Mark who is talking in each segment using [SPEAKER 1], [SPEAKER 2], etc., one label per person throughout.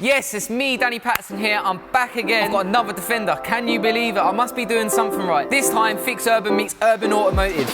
[SPEAKER 1] Yes, it's me, Danny Patterson here. I'm back again. I've got another Defender. Can you believe it? I must be doing something right. This time, Fix Urban meets Urban Automotive.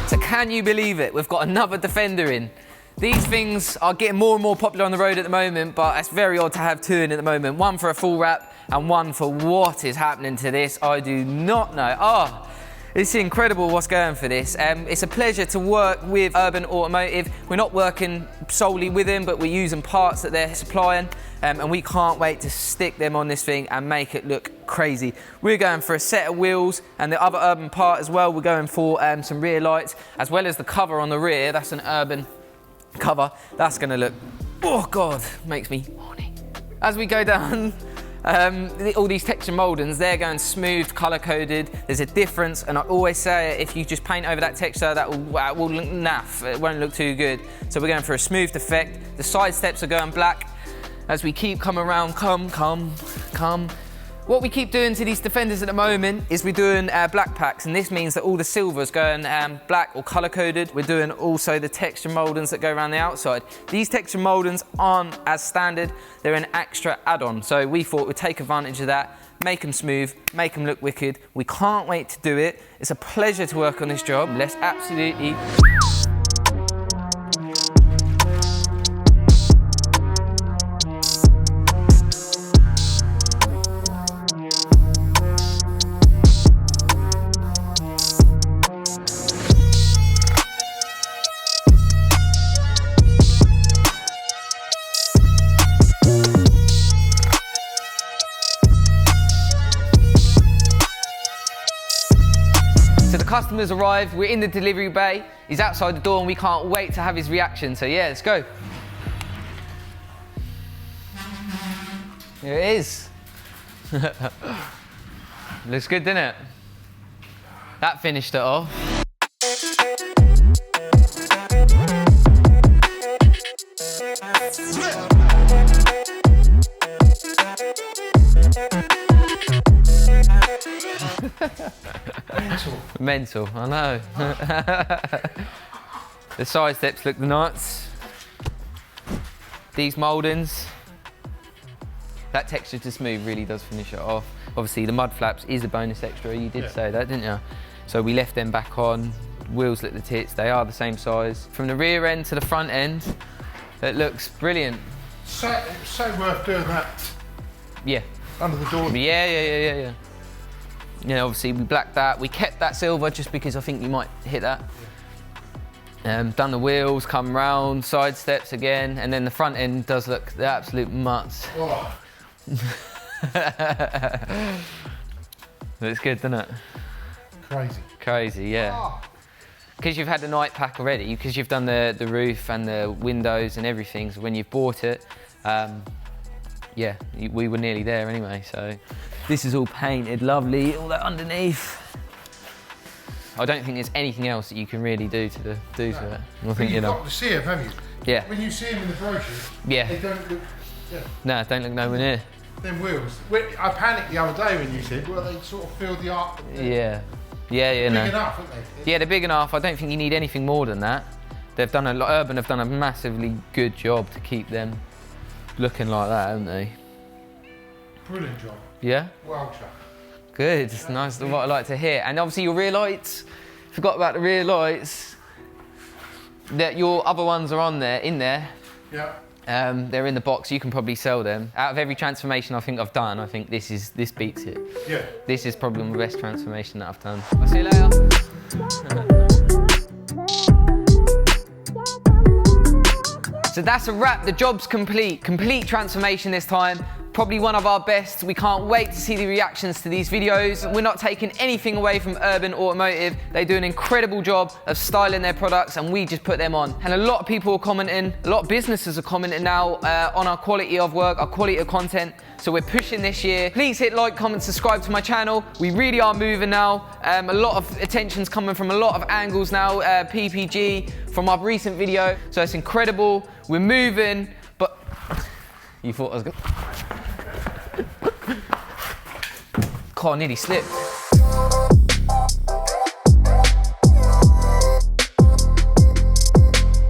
[SPEAKER 1] So can you believe it? We've got another Defender in. These things are getting more and more popular on the road at the moment, but it's very odd to have two in at the moment. One for a full wrap and one for what is happening to this. I do not know. Oh, it's incredible what's going for this. It's a pleasure to work with Urban Automotive. We're not working solely with them, but we're using parts that they're supplying, and we can't wait to stick them on this thing and make it look crazy. We're going for a set of wheels, and the other Urban part as well, we're going for some rear lights, as well as the cover on the rear. That's an Urban cover. That's gonna look, oh God, makes me horny. As we go down, all these texture mouldings, they're going smooth, color coded. There's a difference, and I always say if you just paint over that texture, that will look naff. It won't look too good. So we're going for a smooth effect. The side steps are going black. As we keep coming around, come. What we keep doing to these Defenders at the moment is we're doing black packs, and this means that all the silver's going black or color coded. We're doing also the texture mouldings that go around the outside. These texture mouldings aren't as standard, they're an extra add-on. So we thought we'd take advantage of that, make them smooth, make them look wicked. We can't wait to do it. It's a pleasure to work on this job. Let's absolutely... So the customer's arrived, we're in the delivery bay, he's outside the door and we can't wait to have his reaction. So yeah, let's go. Here it is. Looks good, didn't it? That finished it off. Mental, I know. The side steps look nuts. These mouldings, that texture to smooth really does finish it off. Obviously the mud flaps is a bonus extra, you did say that, didn't you? So we left them back on. Wheels look the tits, they are the same size. From the rear end to the front end, it looks brilliant.
[SPEAKER 2] So worth doing that.
[SPEAKER 1] Yeah.
[SPEAKER 2] Under the door.
[SPEAKER 1] Yeah. Yeah, obviously we blacked that. We kept that silver just because I think you might hit that. Done the wheels, come round, side steps again, and then the front end does look the absolute mutts.
[SPEAKER 2] Oh.
[SPEAKER 1] Looks good, doesn't it? Crazy, yeah. Because you've had the night pack already, because you've done the roof and the windows and everything, so when you've bought it, yeah, we were nearly there anyway, so. This is all painted lovely, all that underneath. I don't think there's anything else that you can really do to it. I think,
[SPEAKER 2] you've got to see them, haven't you?
[SPEAKER 1] Yeah.
[SPEAKER 2] When you see them in the brochures, they don't look... Yeah.
[SPEAKER 1] No, don't look nowhere near.
[SPEAKER 2] Them wheels. I panicked the other day when you said, well, they sort of feel the arc.
[SPEAKER 1] Yeah,
[SPEAKER 2] big enough, aren't they?
[SPEAKER 1] Yeah, they're big enough. I don't think you need anything more than that. Urban have done a massively good job to keep them looking like that, haven't they?
[SPEAKER 2] Brilliant job.
[SPEAKER 1] Yeah?
[SPEAKER 2] Well chucked.
[SPEAKER 1] Good, it's nice, what I like to hear. And obviously your rear lights, forgot about the rear lights. Your other ones are in there.
[SPEAKER 2] Yeah.
[SPEAKER 1] They're in the box, you can probably sell them. Out of every transformation I think I've done, I think this beats it.
[SPEAKER 2] Yeah.
[SPEAKER 1] This is probably the best transformation that I've done. I'll see you later. So that's a wrap, the job's complete. Complete transformation this time. Probably one of our best. We can't wait to see the reactions to these videos. We're not taking anything away from Urban Automotive. They do an incredible job of styling their products and we just put them on. And a lot of people are commenting, a lot of businesses are commenting now on our quality of work, our quality of content. So we're pushing this year. Please hit like, comment, subscribe to my channel. We really are moving now. A lot of attention's coming from a lot of angles now, PPG, from our recent video. So it's incredible. We're moving, but you thought I was good. car nearly slipped.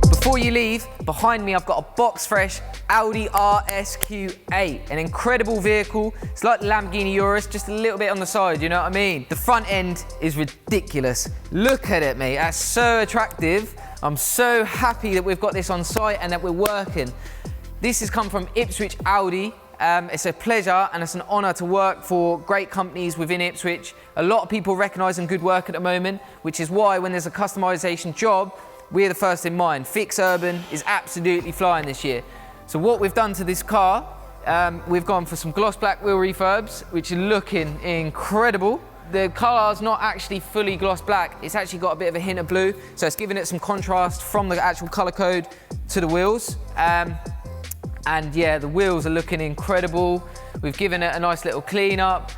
[SPEAKER 1] Before you leave, behind me I've got a box fresh Audi RSQ8, an incredible vehicle. It's like the Lamborghini Urus, just a little bit on the side, you know what I mean? The front end is ridiculous. Look at it, mate, that's so attractive. I'm so happy that we've got this on site and that we're working. This has come from Ipswich Audi. It's a pleasure and it's an honour to work for great companies within Ipswich. A lot of people recognising good work at the moment, which is why when there's a customisation job, we're the first in mind. Fix Urban is absolutely flying this year. So what we've done to this car, we've gone for some gloss black wheel refurbs, which are looking incredible. The car's not actually fully gloss black, it's actually got a bit of a hint of blue, so it's giving it some contrast from the actual colour code to the wheels. And yeah, the wheels are looking incredible. We've given it a nice little clean up.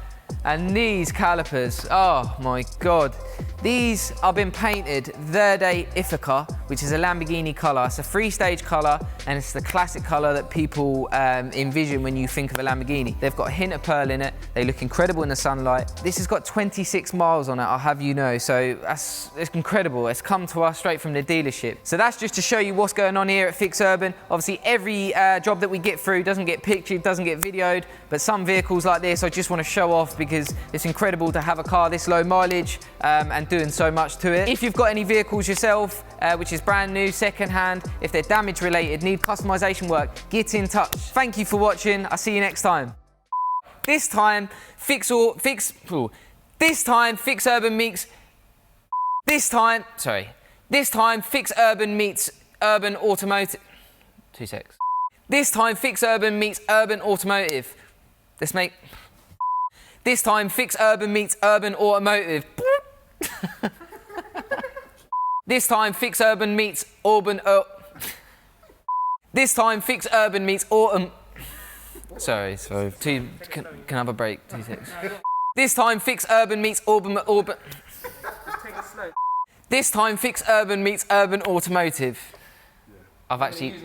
[SPEAKER 1] And these calipers, oh my God. These are been painted Verde Ithaca, which is a Lamborghini colour. It's a three-stage colour, and it's the classic colour that people envision when you think of a Lamborghini. They've got a hint of pearl in it. They look incredible in the sunlight. This has got 26 miles on it, I'll have you know, so it's incredible. It's come to us straight from the dealership. So that's just to show you what's going on here at Fix Urban. Obviously, every job that we get through doesn't get pictured, doesn't get videoed, but some vehicles like this, I just want to show off because it's incredible to have a car this low mileage and doing so much to it. If you've got any vehicles yourself, which is brand new, second hand, if they're damage related, need customization work, get in touch. Thank you for watching. I'll see you next time. This time, Fix Urban meets Urban Automotive. 2 secs. This time, Fix Urban meets Urban Automotive. This time, Fix Urban meets Urban Automotive. This time, Fix Urban meets Urban. This time, Fix Urban meets Autumn. Sorry. Can I have a break? 2 seconds. This time, Fix Urban meets Urban.
[SPEAKER 3] Take it slow.
[SPEAKER 1] This time, Fix Urban meets Urban Automotive. I've actually.